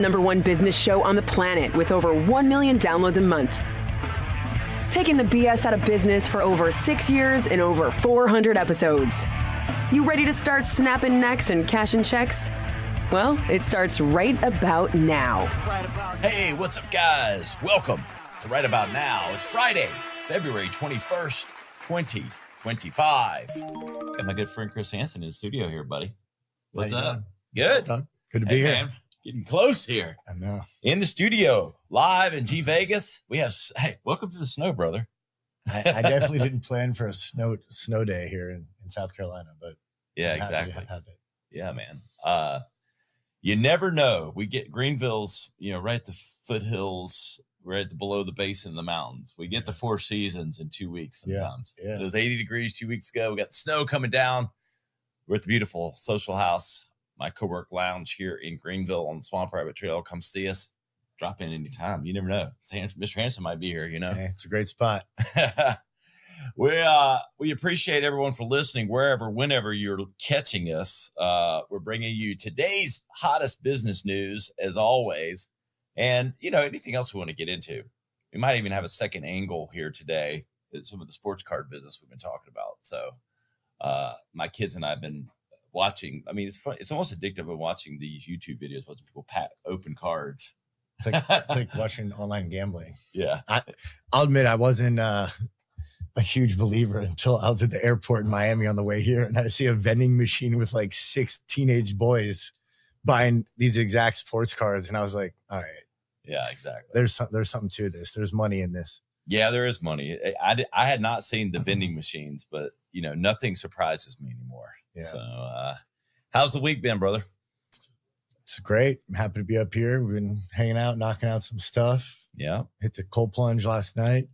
#1 business show on the planet with over 1 million downloads a month. Taking the BS out of business for over 6 years and over 400 episodes. You ready to start snapping necks and cashing checks? Well, it starts right about now. Hey, what's up, guys? Welcome to Right About Now. It's Friday, February 21st, 2025. Got my good friend Chris Hansen in the studio here, buddy. What's up? Good. Good to be here. Man, getting close here. I know. In the studio, live in G Vegas. We have, hey, welcome to the snow, brother. I definitely didn't plan for a snow day here in South Carolina, but yeah, I'm happy exactly. to have it. Yeah, man. You never know. We get Greenville's, right at the foothills, right below the base in the mountains. We get the 4 seasons in 2 weeks sometimes. Yeah. It was 80 degrees 2 weeks ago. We got the snow coming down. We're at the beautiful Social House, my co-work lounge here in Greenville on the Swamp Rabbit Trail. Come see us. Drop in anytime. You never know. Mr. Hansen might be here, Hey, it's a great spot. We appreciate everyone for listening wherever, whenever you're catching us. We're bringing you today's hottest business news, as always. And, anything else we want to get into. We might even have a second angle here today. Some of the sports card business we've been talking about. So my kids and I have been watching. I mean, it's fun. It's almost addictive of watching these YouTube videos, watching people open cards. It's like watching online gambling. Yeah. I'll admit I wasn't a huge believer until I was at the airport in Miami on the way here, and I see a vending machine with like 6 teenage boys buying these exact sports cards, and I was like, all right. Yeah, exactly. There's something to this. There's money in this. Yeah, there is money. I had not seen the vending machines, but nothing surprises me anymore. Yeah. So, how's the week been, brother? It's great. I'm happy to be up here. We've been hanging out, knocking out some stuff. Yeah. Hit the cold plunge last night.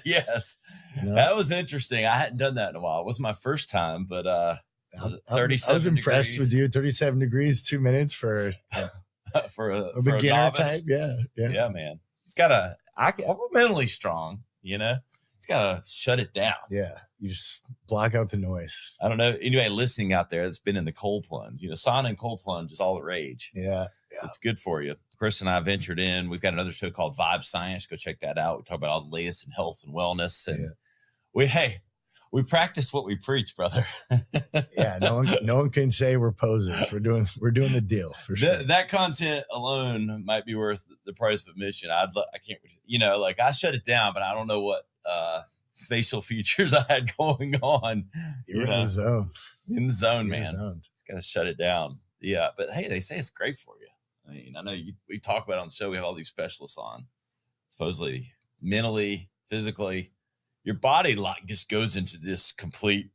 Yes. That was interesting. I hadn't done that in a while. It wasn't my first time, but 37 I was impressed degrees. with you. 37 degrees, 2 minutes for for a beginner novice. type. Yeah, man. I'm mentally strong, He's got to shut it down. Yeah. You just block out the noise. I don't know. Anybody listening out there that's been in the cold plunge, sauna and cold plunge is all the rage. Yeah. It's good for you. Chris and I ventured in. We've got another show called Vibe Science. Go check that out. We talk about all the latest in health and wellness. And we practice what we preach, brother. Yeah. No one can say we're posers. We're doing the deal for sure. That content alone might be worth the price of admission. I can't, I shut it down, but I don't know what facial features I had going on. You're in the zone. In the zone, You're man. zoned. It's got to shut it down. Yeah. But hey, they say it's great for you. I mean, I know we talk about it on the show. We have all these specialists on, supposedly mentally, physically, your body just goes into this complete,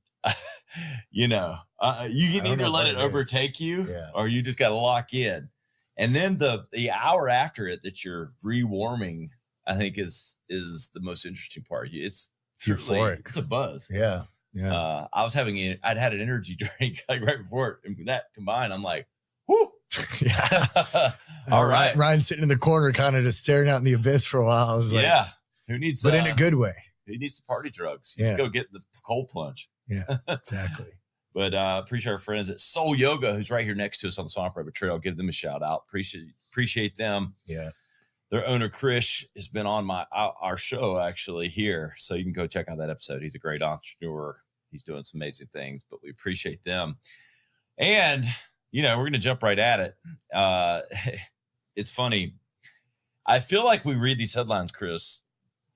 you can either let it overtake you or you just got to lock in. And then the hour after it that you're rewarming, I think is the most interesting part. It's euphoric. It's a buzz. Yeah. I'd had an energy drink like right before it, and that combined, I'm like, whoo. Yeah. All right. Ryan's sitting in the corner, kind of just staring out in the abyss for a while. I was like, yeah. Who needs, but in a good way. Who needs the party drugs? Just go get the cold plunge. Yeah, exactly. But appreciate our friends at Soul Yoga, who's right here next to us on the Swamp Rabbit Trail. Give them a shout out. Appreciate them. Yeah. Their owner, Krish, has been on our show actually here. So you can go check out that episode. He's a great entrepreneur. He's doing some amazing things, but we appreciate them. And, we're going to jump right at it. It's funny. I feel like we read these headlines, Chris,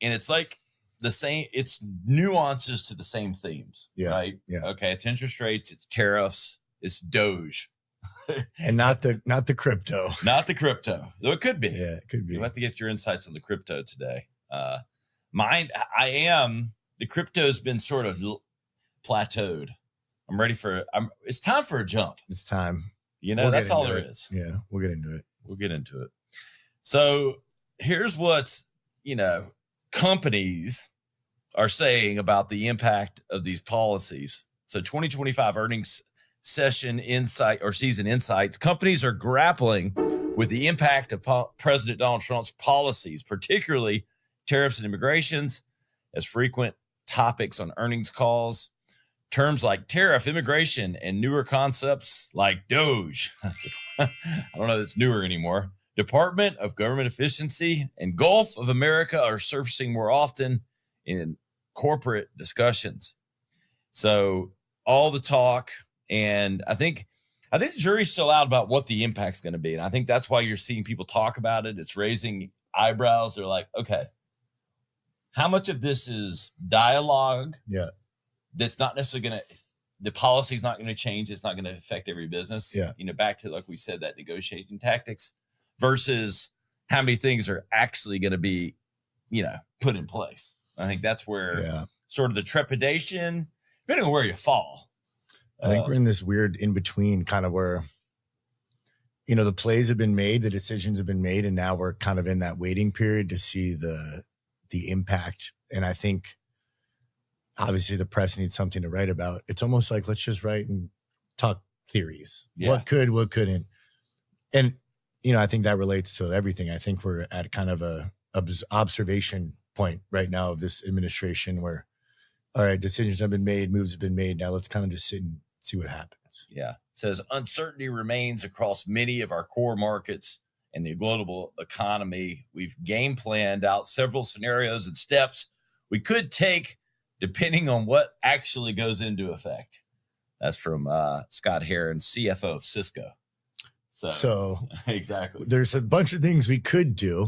and it's like the same, it's nuances to the same themes, right? Yeah. Okay. It's interest rates, it's tariffs, it's Doge. And not the crypto. Not the crypto. Though it could be. Yeah, it could be. You'll have to get your insights on the crypto today. The crypto's been sort of plateaued. I'm ready it's time for a jump. It's time. That's all there is. Yeah, we'll get into it. We'll get into it. So here's what's, companies are saying about the impact of these policies. So 2025 earnings season insights, companies are grappling with the impact of President Donald Trump's policies, particularly tariffs and immigrations, as frequent topics on earnings calls. Terms like tariff, immigration, and newer concepts like Doge. I don't know if it's newer anymore. Department of Government Efficiency and Gulf of America are surfacing more often in corporate discussions. So all the talk, and I think the jury's still out about what the impact's going to be. And I think that's why you're seeing people talk about it. It's raising eyebrows. They're like, okay, how much of this is dialogue? Yeah. That's not necessarily going to, the policy's not going to change. It's not going to affect every business. Yeah. Back to, like we said, that negotiating tactics versus how many things are actually going to be, put in place. I think that's where sort of the trepidation, depending on where you fall. I think we're in this weird in between kind of where, the plays have been made, the decisions have been made, and now we're kind of in that waiting period to see the impact. And I think obviously the press needs something to write about. It's almost like, let's just write and talk theories. Yeah. What could, what couldn't. And, I think that relates to everything. I think we're at kind of a observation point right now of this administration where, all right, decisions have been made, moves have been made. Now let's kind of just sit and see what happens. Yeah. It says uncertainty remains across many of our core markets and the global economy. We've game planned out several scenarios and steps we could take depending on what actually goes into effect. That's from Scott Heron, CFO of Cisco. So exactly. There's a bunch of things we could do,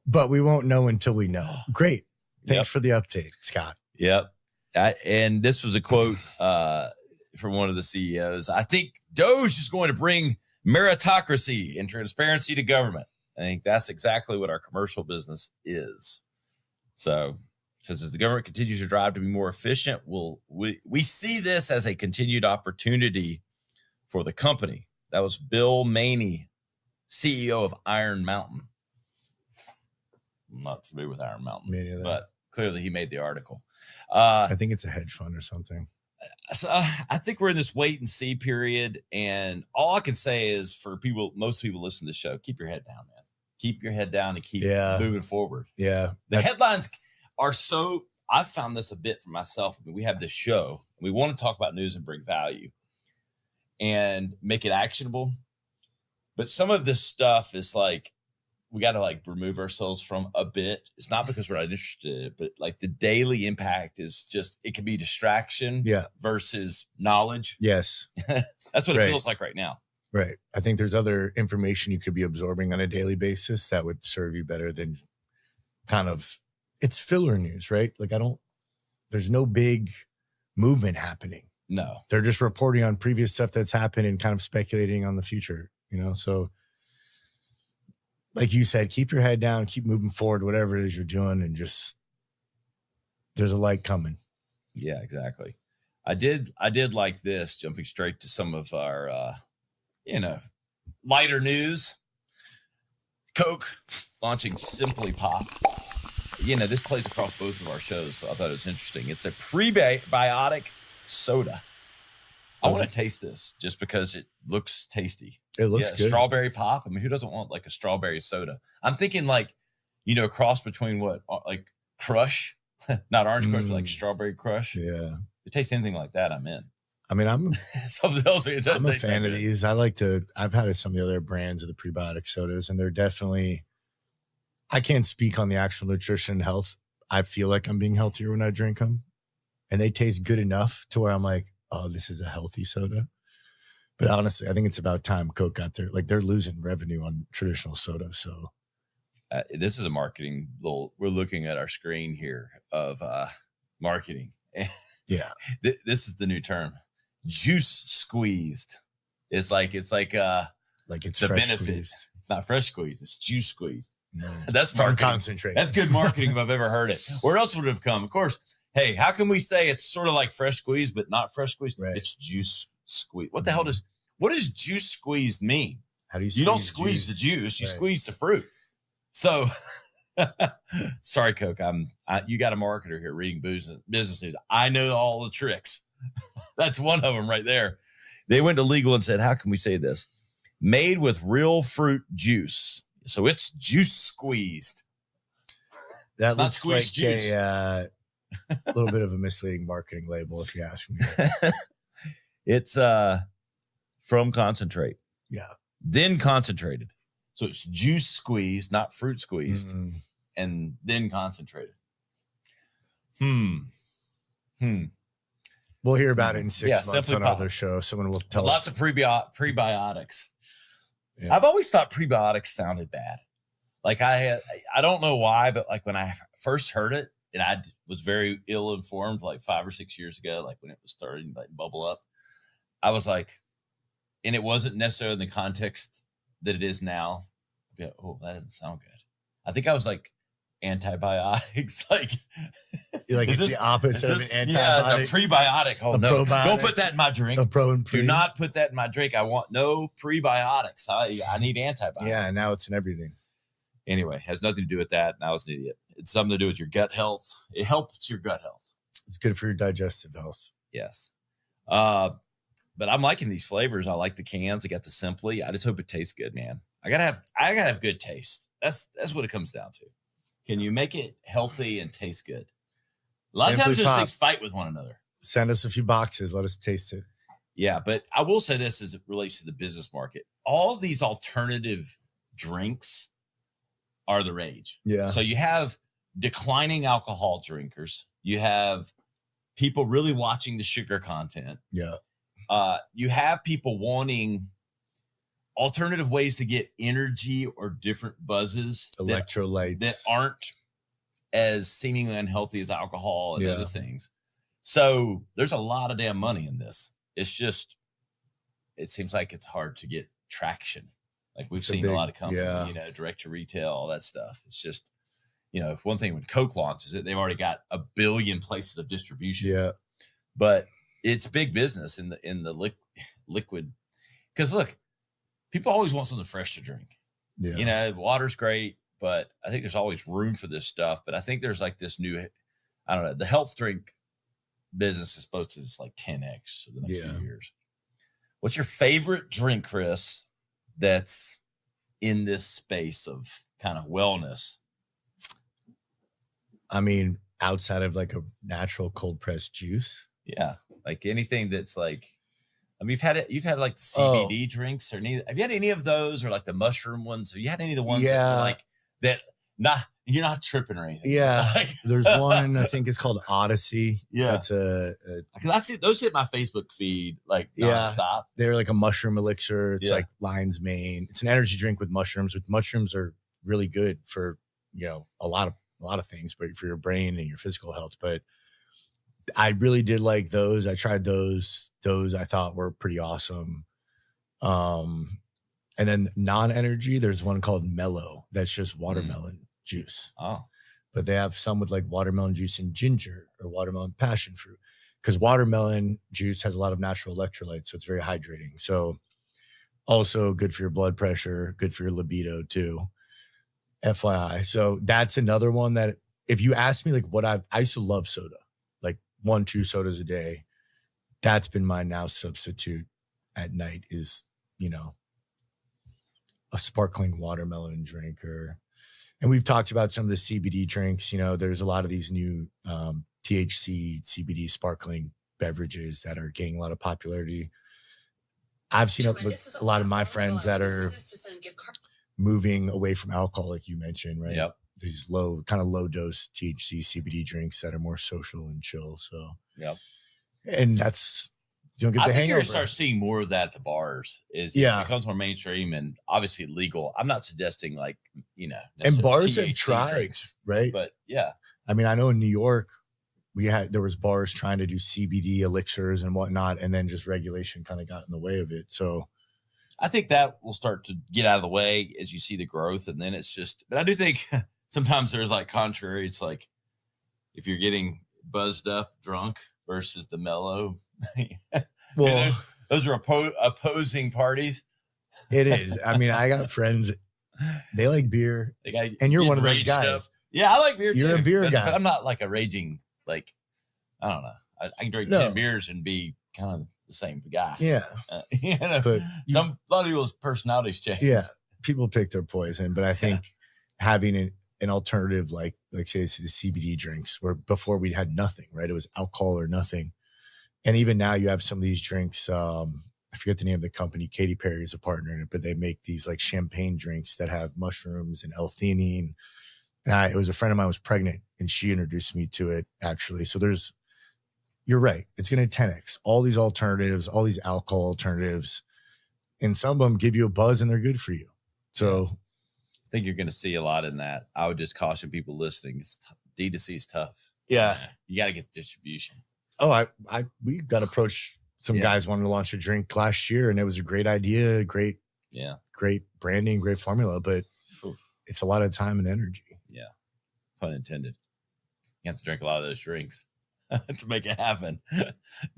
but we won't know until we know. Great. Thanks for the update, Scott. Yep. And this was a quote from one of the CEOs. I think Doge is going to bring meritocracy and transparency to government. I think that's exactly what our commercial business is. So says as the government continues to drive to be more efficient, we see this as a continued opportunity for the company. That was Bill Maney, CEO of Iron Mountain. I'm not familiar with Iron Mountain, but clearly he made the article. I think it's a hedge fund or something. So I think we're in this wait and see period. And all I can say is for most people listening to the show, keep your head down, man. Keep your head down and keep moving forward. Yeah. The headlines are so, I've found this a bit for myself. I mean, we have this show. We want to talk about news and bring value and make it actionable. But some of this stuff is like, we got to remove ourselves from a bit. It's not because we're not interested, but the daily impact is just, it can be distraction versus knowledge. Yes. That's what it feels like right now. Right. I think there's other information you could be absorbing on a daily basis that would serve you better than it's filler news, right? There's no big movement happening. No. They're just reporting on previous stuff that's happened and kind of speculating on the future, So like you said, keep your head down, keep moving forward, whatever it is you're doing, and just there's a light coming. Yeah, exactly. I did like this, jumping straight to some of our lighter news. Coke launching Simply Pop. This plays across both of our shows, so I thought it was interesting. It's a prebiotic soda. I want to taste this just because it looks tasty. It looks good. Strawberry pop. I mean, who doesn't want a strawberry soda? I'm thinking a cross between Crush, not Orange Crush, but Strawberry Crush. Yeah. If it tastes anything like that, I'm in. I mean, I'm something else. I'm a fan of these. I've had some of the other brands of the prebiotic sodas, and they're definitely, I can't speak on the actual nutrition and health. I feel like I'm being healthier when I drink them, and they taste good enough to where I'm like, oh, this is a healthy soda. But honestly, I think it's about time Coke got there. They're losing revenue on traditional soda. So this is a marketing we're looking at our screen here of marketing. Yeah. This is the new term. Juice squeezed. It's like it's the benefit. Squeezed. It's not fresh squeezed. It's juice squeezed. No. That's marketing. Concentrate. That's good marketing if I've ever heard it. Where else would it have come? Of course. Hey, how can we say it's sort of like fresh squeezed, but not fresh squeezed? Right. It's juice squeezed. What the hell what does juice squeezed mean? How do you don't squeeze the juice, you squeeze the fruit. So sorry, Coke. You got a marketer here reading business news. I know all the tricks. That's one of them right there. They went to legal and said, how can we say this? Made with real fruit juice. So it's juice squeezed. That looks like juice. A little bit of a misleading marketing label, if you ask me. It's from concentrate. Yeah. Then concentrated. So it's juice squeezed, not fruit squeezed, and then concentrated. We'll hear about it in 6 months on Simply Pop. another show. Someone will tell Lots us. of prebiotics. Yeah. I've always thought prebiotics sounded bad. Like I don't know why, but like when I first heard it, and I was very ill informed, like 5 or 6 years ago, like when it was starting to like bubble up, I was like, and it wasn't necessarily in the context that it is now. Yeah, oh, that doesn't sound good. I think I was like antibiotics, like it's the opposite of an antibiotic. Yeah, a prebiotic. Oh no! Probiotic, Don't put that in my drink. A pro and pre. Do not put that in my drink. I want no prebiotics. I need antibiotics. Yeah, and now it's in everything. Anyway, has nothing to do with that. And I was an idiot. It's something to do with your gut health. It helps your gut health. It's good for your digestive health. Yes. But I'm liking these flavors. I like the cans. I got the Simply. I just hope it tastes good, man. I gotta have good taste. That's what it comes down to. Can you make it healthy and taste good? A lot of times those things fight with one another. Send us a few boxes. Let us taste it. Yeah, but I will say this as it relates to the business market. All these alternative drinks are the rage. Yeah. So you have declining alcohol drinkers. You have people really watching the sugar content. Yeah. You have people wanting alternative ways to get energy or different buzzes, electrolytes that aren't as seemingly unhealthy as alcohol and other things. So there's a lot of damn money in this. It's just, it seems like it's hard to get traction. Like we've seen a lot of companies, direct to retail, all that stuff. It's just, one thing when Coke launches it, they've already got 1 billion places of distribution. Yeah. But it's big business in the liquid. Because look, people always want something fresh to drink. Yeah. Water's great, but I think there's always room for this stuff. But I think there's like this new, I don't know, the health drink business is supposed to just like 10x for the next few years. What's your favorite drink, Chris, that's in this space of kind of wellness? I mean, outside of like a natural cold pressed juice. Yeah. Like anything that's like, I mean, you've had like the CBD drinks or have you had any of those or like the mushroom ones? Have you had any of the ones that are like that? You're not tripping or anything. Yeah. There's one, I think it's called Odyssey. Yeah. That's because I see those hit my Facebook feed like nonstop. They're like a mushroom elixir. It's like lion's mane. It's an energy drink with mushrooms. Mushrooms are really good for, a lot of things, but for your brain and your physical health. But I really did like those. I tried those. Those I thought were pretty awesome. And then non-energy, there's one called Mellow. That's just watermelon juice. Oh, but they have some with like watermelon juice and ginger or watermelon passion fruit, because watermelon juice has a lot of natural electrolytes. So it's very hydrating. So also good for your blood pressure, good for your libido too. FYI. So that's another one that if you ask me like what I used to love soda, like 1-2 sodas a day. That's been my now substitute at night is, a sparkling watermelon drink and we've talked about some of the CBD drinks. There's a lot of these new THC, CBD sparkling beverages that are gaining a lot of popularity. I've seen a lot of my friends that are moving away from alcohol, like you mentioned, right? Yep. These low dose THC, CBD drinks that are more social and chill. So, yep. And that's, you don't get the hangover. I think you're going to start seeing more of that at the bars. It becomes more mainstream and obviously legal. I'm not suggesting like, and bars have tried, drinks, right? But yeah. I mean, I know in New York, there was bars trying to do CBD elixirs and whatnot, and then just regulation kind of got in the way of it. So I think that will start to get out of the way as you see the growth. And then it's just, but I do think sometimes there's like contrary. It's like if you're getting buzzed up, drunk versus the mellow. Well, those are opposing parties. It is. I mean, I got friends, they like beer, and you're one of those guys. Up. Yeah, I like beer too. You're a beer guy. But I'm not like a raging, like, I don't know. I can drink 10 beers and be kind of the same guy. Yeah. But a lot of people's personalities change. Yeah. People pick their poison. But I think having an alternative, like say it's the CBD drinks, where before we had nothing, right? It was alcohol or nothing. And even now you have some of these drinks, I forget the name of the company. Katy Perry is a partner in it, but they make these like champagne drinks that have mushrooms and L-theanine. And it was a friend of mine was pregnant and she introduced me to it actually. So you're right. It's going to 10X all these alternatives, all these alcohol alternatives, and some of them give you a buzz and they're good for you. So I think you're going to see a lot in that. I would just caution people listening. D2C is tough. Yeah. You got to get distribution. Oh, we got approached. Some guys wanted to launch a drink last year and it was a great idea. Great branding, great formula, but it's a lot of time and energy. Yeah. Pun intended. You have to drink a lot of those drinks to make it happen.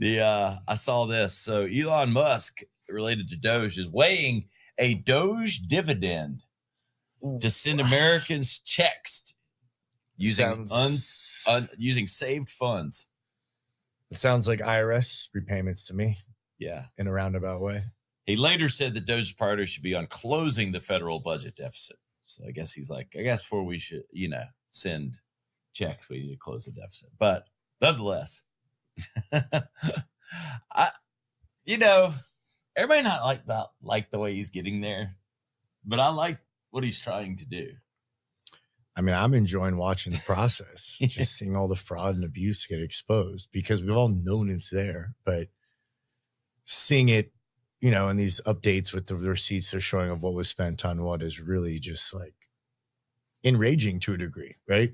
I saw this. So Elon Musk, related to Doge, is weighing a Doge dividend to send Americans checks using using saved funds. It sounds like IRS repayments to me. Yeah. In a roundabout way. He later said that Doge's priority should be on closing the federal budget deficit. So I guess he's like, before we should, send checks, we need to close the deficit. But nonetheless, everybody not like the way he's getting there, but I like what he's trying to do. I mean, I'm enjoying watching the process, just seeing all the fraud and abuse get exposed because we've all known it's there, but seeing it, in these updates with the receipts they're showing of what was spent on what is really just like enraging to a degree, right?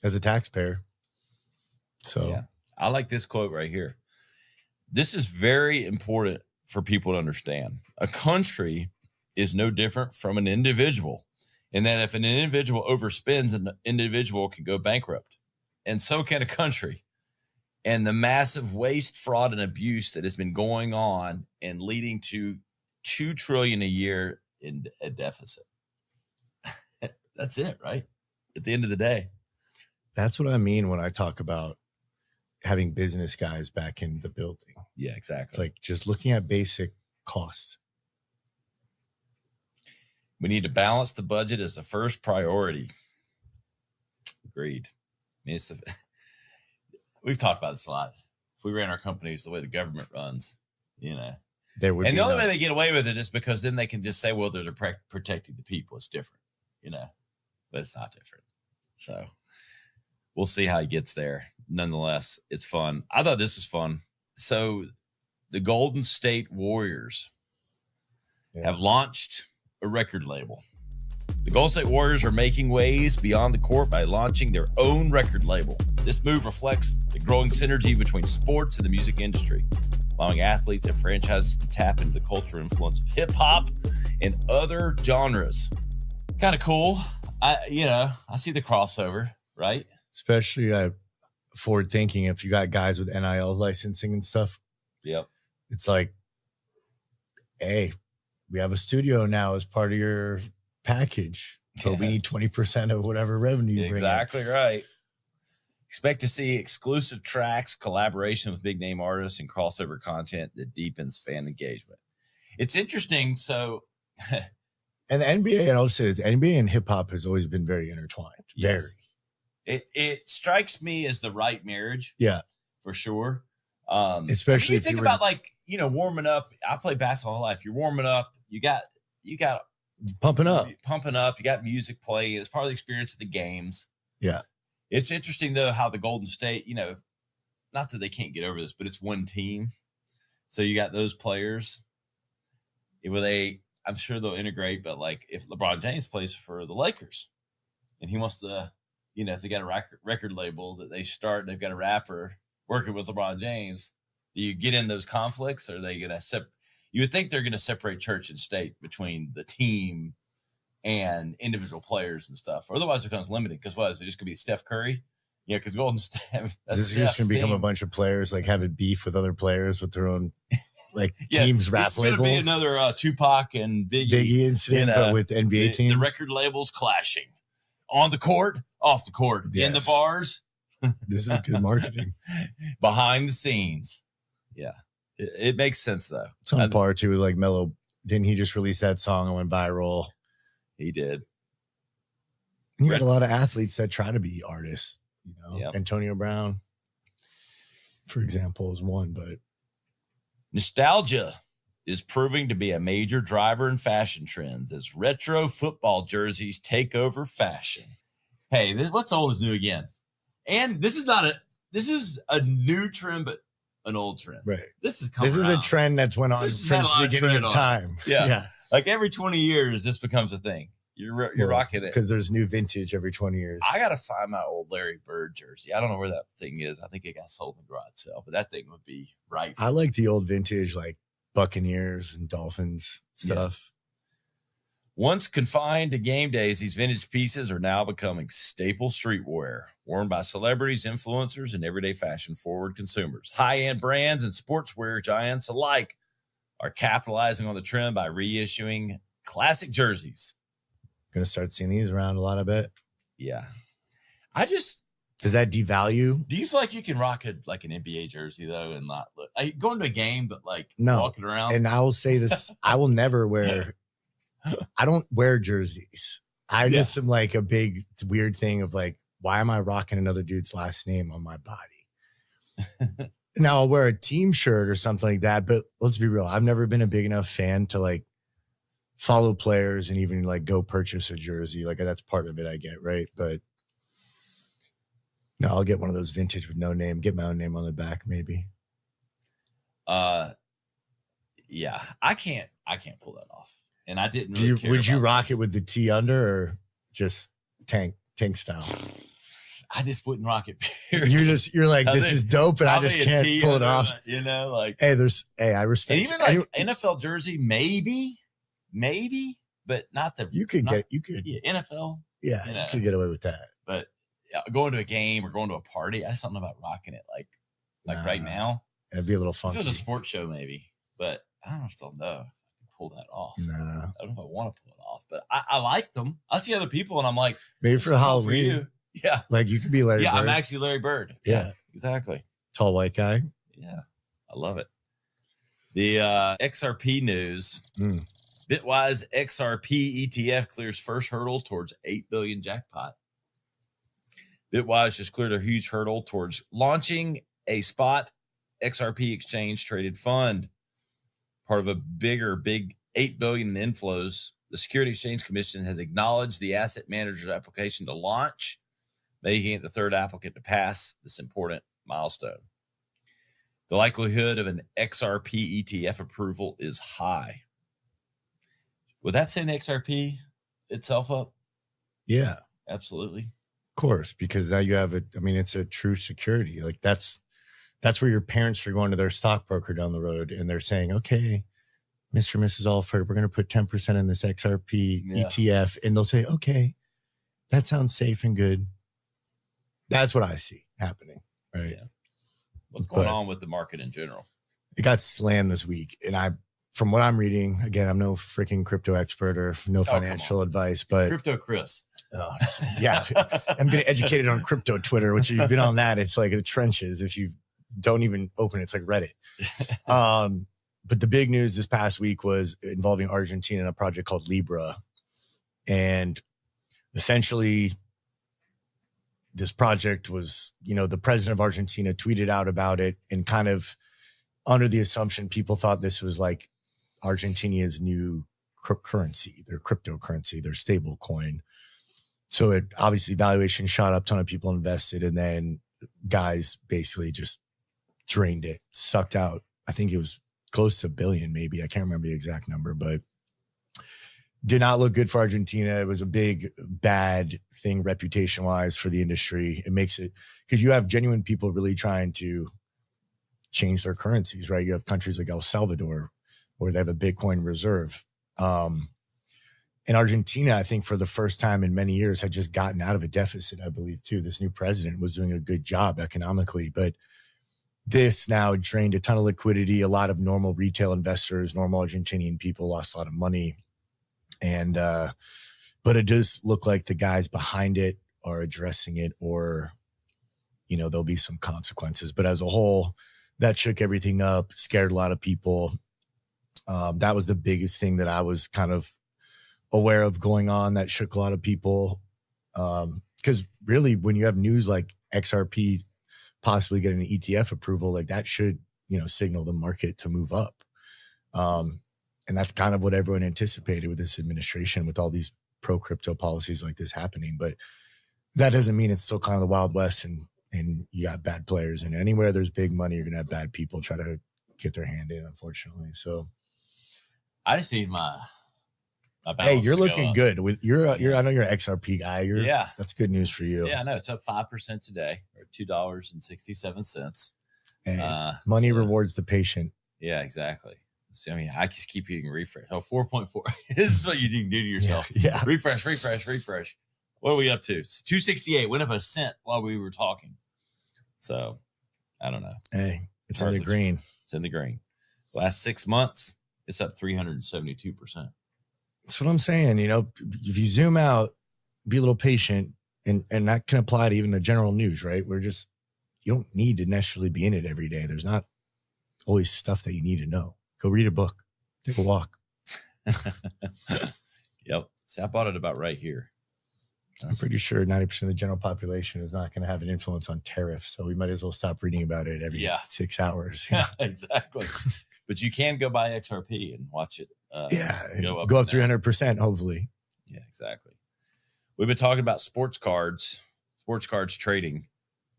As a taxpayer. So yeah. I like this quote right here. This is very important for people to understand. A country is no different from an individual. And that if an individual overspends, an individual can go bankrupt. And so can a country. And the massive waste, fraud, and abuse that has been going on and leading to $2 trillion a year in a deficit. That's it, right? At the end of the day. That's what I mean when I talk about having business guys back in the building. Yeah, exactly. It's like just looking at basic costs. We need to balance the budget as the first priority. Agreed. I mean, we've talked about this a lot. If we ran our companies the way the government runs, there would. And the only way they get away with it is because then they can just say, well, they're protecting the people. It's different, but it's not different. So we'll see how he gets there. Nonetheless, it's fun. I thought this was fun. So the Golden State Warriors have launched a record label. The Golden State Warriors are making waves beyond the court by launching their own record label. This move reflects the growing synergy between sports and the music industry, allowing athletes and franchises to tap into the cultural influence of hip hop and other genres. Kind of cool. I see the crossover, right? Especially forward thinking. If you got guys with NIL licensing and stuff, yep, it's like, hey, we have a studio now as part of your package. So we need 20% of whatever revenue you bring in. Exactly right. Expect to see exclusive tracks, collaboration with big name artists, and crossover content that deepens fan engagement. It's interesting. So, and the NBA, and I'll say the NBA and hip hop has always been very intertwined. Yes. It strikes me as the right marriage. Yeah, for sure. Especially if you think about warming up. I played basketball all my life. You're warming up. You got pumping up. You got music playing. It's part of the experience of the games. Yeah. It's interesting though how the Golden State, not that they can't get over this, but it's one team. So you got those players. I'm sure they'll integrate, but like if LeBron James plays for the Lakers and he wants to, if they got a record label that they've got a rapper working with LeBron James, do you get in those conflicts? Or are they going to you would think they're going to separate church and state between the team and individual players and stuff. Otherwise it becomes limited because what is it just going to be Steph Curry? Yeah. Cause Golden State. This is just going to become a bunch of players like having beef with other players with their own teams rap label. It's going to be another Tupac and Biggie incident, but with NBA teams. The record labels clashing on the court, off the court, in the bars. This is good marketing. Behind the scenes. Yeah. It makes sense though. Some part too, like Mello, didn't he just release that song and went viral? He did. You got a lot of athletes that try to be artists, Yep. Antonio Brown, for example, is one, but nostalgia is proving to be a major driver in fashion trends as retro football jerseys take over fashion. Hey, what's old is new again. And this is a new trend, but an old trend. Right. This is a trend that's went on since the beginning of time. Yeah. Like every 20 years, this becomes a thing. You're rocking it. Because there's new vintage every 20 years. I got to find my old Larry Bird jersey. I don't know where that thing is. I think it got sold in the garage sale, but that thing would be right. I like the old vintage, like Buccaneers and Dolphins stuff. Yeah. Once confined to game days, these vintage pieces are now becoming staple streetwear, worn by celebrities, influencers, and everyday fashion-forward consumers. High-end brands and sportswear giants alike are capitalizing on the trend by reissuing classic jerseys. Gonna start seeing these around a lot, I bet. Yeah. Does that devalue? Do you feel like you can rock an NBA jersey though and not look going to a game, but no. Walking around? And I will say this, I will never wear, I don't wear jerseys. I just am like a big weird thing of like, why am I rocking another dude's last name on my body? Now I'll wear a team shirt or something like that, but let's be real. I've never been a big enough fan to like follow players and even like go purchase a jersey. Like that's part of it I get, right? But no, I'll get one of those vintage with no name, get my own name on the back maybe. Yeah, I can't pull that off. And I didn't really would you rock it with the T under or just tank style? I just wouldn't rock it. You're like, this is dope, and I just can't pull it off. You know, like I respect. And even like NFL jersey, maybe, but not the. You could NFL. Yeah, you could get away with that. But going to a game or going to a party, I just don't know about rocking it like right now. It'd be a little funky. If it was a sports show, maybe, but I don't still know if I can pull that off. Nah. I don't know if I want to pull it off, but I like them. I see other people, and I'm like, maybe for Halloween. For you. Yeah. Like you could be Larry Bird. I'm actually Larry Bird. Yeah. Exactly. Tall white guy. Yeah. I love it. The XRP news. Bitwise XRP ETF clears first hurdle towards 8 billion jackpot. Bitwise just cleared a huge hurdle towards launching a spot XRP exchange traded fund. Part of a big 8 billion in inflows. The Security Exchange Commission has acknowledged the asset manager's application to launch, making it the third applicant to pass this important milestone. The likelihood of an XRP ETF approval is high. Would that send XRP itself up? Yeah. Absolutely. Of course, because now you have it. I mean, it's a true security. Like that's where your parents are going to their stockbroker down the road and they're saying, okay, Mr. and Mrs. Alford, we're going to put 10% in this XRP ETF. And they'll say, okay, that sounds safe and good. That's what I see happening, right? Yeah. What's going on with the market in general? It got slammed this week. And from what I'm reading, again, I'm no freaking crypto expert or no financial advice, but Crypto Chris. Yeah. I'm getting educated on crypto Twitter, which you've been on that. It's like the trenches. If you don't even open it, it's like Reddit. But the big news this past week was involving Argentina and a project called Libra. And essentially, this project was, the president of Argentina tweeted out about it and kind of under the assumption people thought this was like Argentina's new currency, their cryptocurrency, their stable coin. So it obviously valuation shot up, ton of people invested, and then guys basically just drained it, sucked out. I think it was close to $1 billion, maybe. I can't remember the exact number, but did not look good for Argentina. It was a big, bad thing reputation-wise for the industry. It makes it, because you have genuine people really trying to change their currencies, right? You have countries like El Salvador where they have a Bitcoin reserve. And Argentina, I think for the first time in many years, had just gotten out of a deficit, I believe, too. This new president was doing a good job economically, but this now drained a ton of liquidity. A lot of normal retail investors, normal Argentinian people lost a lot of money. And, but it does look like the guys behind it are addressing it, or, there'll be some consequences. But as a whole, that shook everything up, scared a lot of people. That was the biggest thing that I was kind of aware of going on that shook a lot of people. Because really, when you have news like XRP possibly getting an ETF approval, like that should, signal the market to move up. And that's kind of what everyone anticipated with this administration, with all these pro crypto policies like this happening. But that doesn't mean it's still kind of the Wild West and you got bad players. And anywhere there's big money, you're going to have bad people try to get their hand in, unfortunately. So I just need my hey, you're looking good with I know you're an XRP guy. Yeah. That's good news for you. Yeah, no, it's up 5% today, or $2.67. And money rewards the patient. Yeah, exactly. So, I mean, I just keep hitting refresh. Oh, 4.4. This is what you can do to yourself. Yeah. Refresh. What are we up to? It's 268. Went up a cent while we were talking. So, I don't know. Hey, it's in the green. It's in the green. Last 6 months, it's up 372%. That's what I'm saying. You know, if you zoom out, be a little patient, and that can apply to even the general news, right? You don't need to necessarily be in it every day. There's not always stuff that you need to know. Go read a book, take a walk. Yep. See, I bought it about right here. I'm pretty sure 90% of the general population is not going to have an influence on tariffs. So we might as well stop reading about it every 6 hours. Yeah, exactly. But you can go buy XRP and watch it. Go up 300%, hopefully. Yeah, exactly. We've been talking about sports cards trading.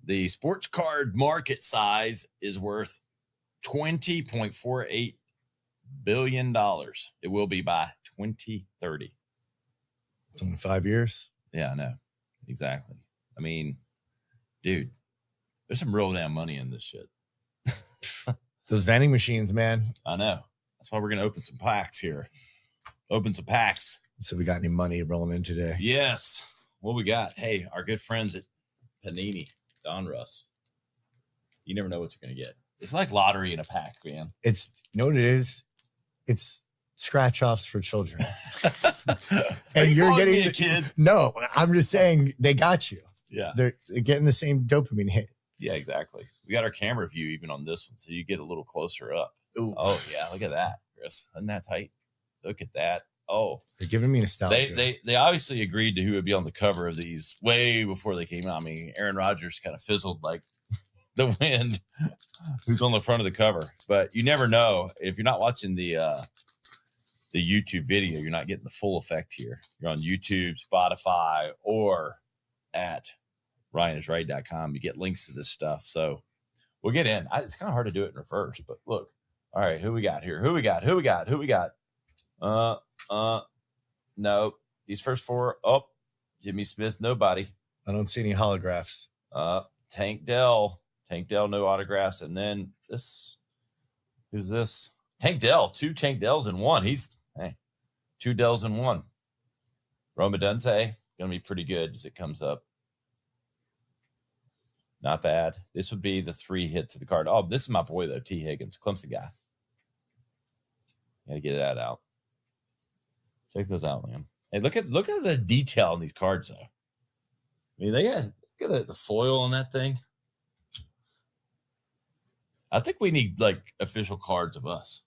The sports card market size is worth $20.48 billion. It will be by 2030. It's only 5 years. Yeah, I know. Exactly. I mean, dude, there's some real damn money in this shit. Those vending machines, man. I know. That's why we're going to open some packs here. Open some packs. So we got any money rolling in today? Yes. What we got? Hey, our good friends at Panini, Don Russ. You never know what you're going to get. It's like lottery in a pack, man. You know what it is? It's scratch offs for children. And you're getting a kid. No, I'm just saying they got you. Yeah. They're getting the same dopamine hit. Yeah, exactly. We got our camera view even on this one, so you get a little closer up. Ooh. Oh, yeah. Look at that, Chris. Isn't that tight? Look at that. Oh, they're giving me nostalgia. They obviously agreed to who would be on the cover of these way before they came out. I mean, Aaron Rodgers kind of fizzled like the wind. Who's on the front of the cover? But you never know. If you're not watching the YouTube video, you're not getting the full effect here. You're on YouTube, Spotify, or at ryanisright.com. You get links to this stuff. So we'll get in. It's kind of hard to do it in reverse, but look. All right, who we got here? Who we got? No. These first four. Oh, Jimmy Smith, nobody. I don't see any holographs. Tank Dell, no autographs. And then this, who's this? Tank Dell, 2 Tank Dells in one. He's 2 Dells in one. Roma Dante, gonna be pretty good as it comes up. Not bad. This would be the 3 hits of the card. Oh, this is my boy though, T. Higgins, Clemson guy. Gotta get that out. Check those out, man. Hey, look at the detail on these cards, though. I mean, look at the foil on that thing. I think we need like official cards of us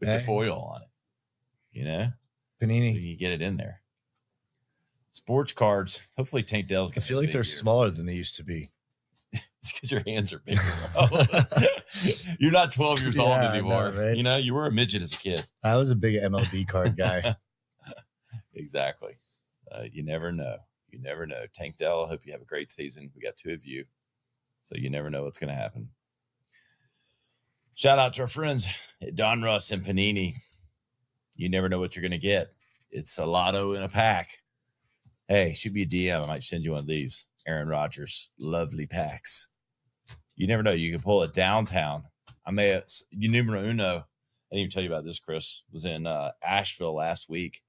with the foil on it. You know, Panini. You get it in there. Sports cards. Hopefully, Tank Dell's. I feel like they're smaller than they used to be. It's because your hands are bigger. You're not 12 years old anymore. No, right? You know, you were a midget as a kid. I was a big MLB card guy. Exactly. So you never know. You never know. Tank Dell, I hope you have a great season. We got 2 of you. So you never know what's going to happen. Shout out to our friends at Don Russ and Panini. You never know what you're going to get. It's a lotto in a pack. Hey, shoot me a DM. I might send you one of these. Aaron Rodgers, lovely packs. You never know. You can pull it downtown. I may have, numero uno. I didn't even tell you about this, Chris. Was in Asheville last week.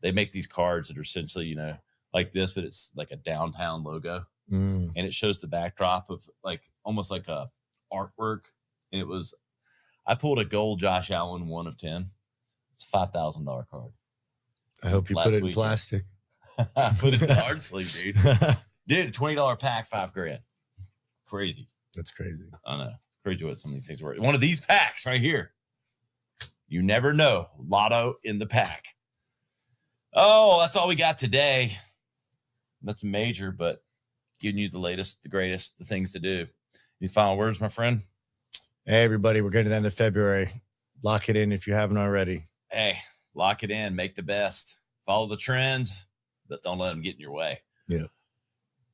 They make these cards that are essentially, you know, like this, but it's like a downtown logo. And it shows the backdrop of like almost like a artwork. And I pulled a gold Josh Allen 1 of 10. It's a $5,000 card. I hope you put it in plastic. Put it in the hard sleeve, dude. Dude, $20 pack, $5,000. Crazy. That's crazy. I know. It's crazy what some of these things were. One of these packs right here. You never know. Lotto in the pack. Oh, that's all we got today. That's major, but giving you the latest, the greatest, the things to do. Any final words, my friend? Hey, everybody. We're getting to the end of February. Lock it in if you haven't already. Hey, lock it in. Make the best. Follow the trends, but don't let them get in your way. Yeah.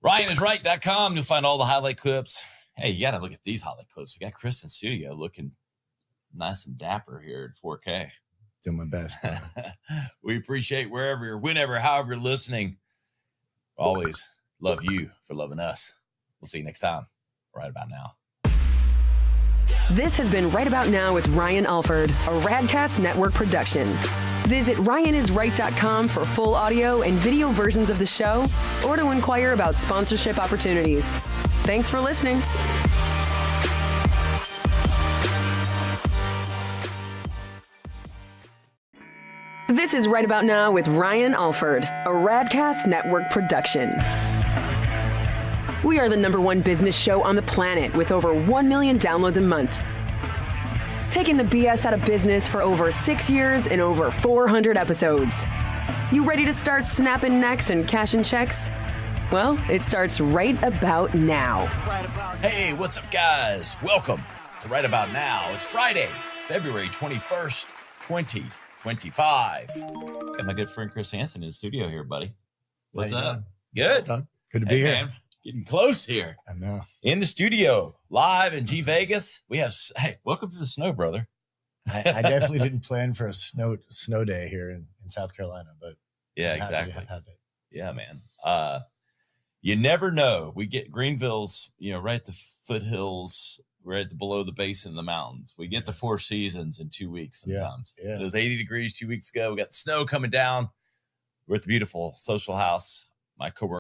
RyanIsRight.com. You'll find all the highlight clips. Hey, you got to look at these highlight clips. You got Chris in studio looking nice and dapper here in 4K. Doing my best. We appreciate wherever you're, whenever, however you're listening. Always love you for loving us. We'll see you next time. Right about now. This has been Right About Now with Ryan Alford, a Radcast Network production. Visit RyanIsRight.com for full audio and video versions of the show or to inquire about sponsorship opportunities. Thanks for listening. This is Right About Now with Ryan Alford, a Radcast Network production. We are the #1 business show on the planet with over 1 million downloads a month. Taking the BS out of business for over 6 years and over 400 episodes. You ready to start snapping necks and cashing checks? Well, it starts right about now. Hey, what's up, guys? Welcome to Right About Now. It's Friday, February 21st, 2025. Got my good friend Chris Hansen in the studio here, buddy. What's up? Good. Good to be here. Man, getting close here. I know. In the studio, live in G Vegas. We have, hey, welcome to the snow, brother. I definitely didn't plan for a snow day here in South Carolina, but Yeah, I'm happy exactly. to have it. Yeah, man. You never know. We get Greenville's, right at the foothills, right at below the base in the mountains. We get the 4 seasons in 2 weeks sometimes. Yeah. It was 80 degrees 2 weeks ago. We got the snow coming down. We're at the beautiful social house. My coworker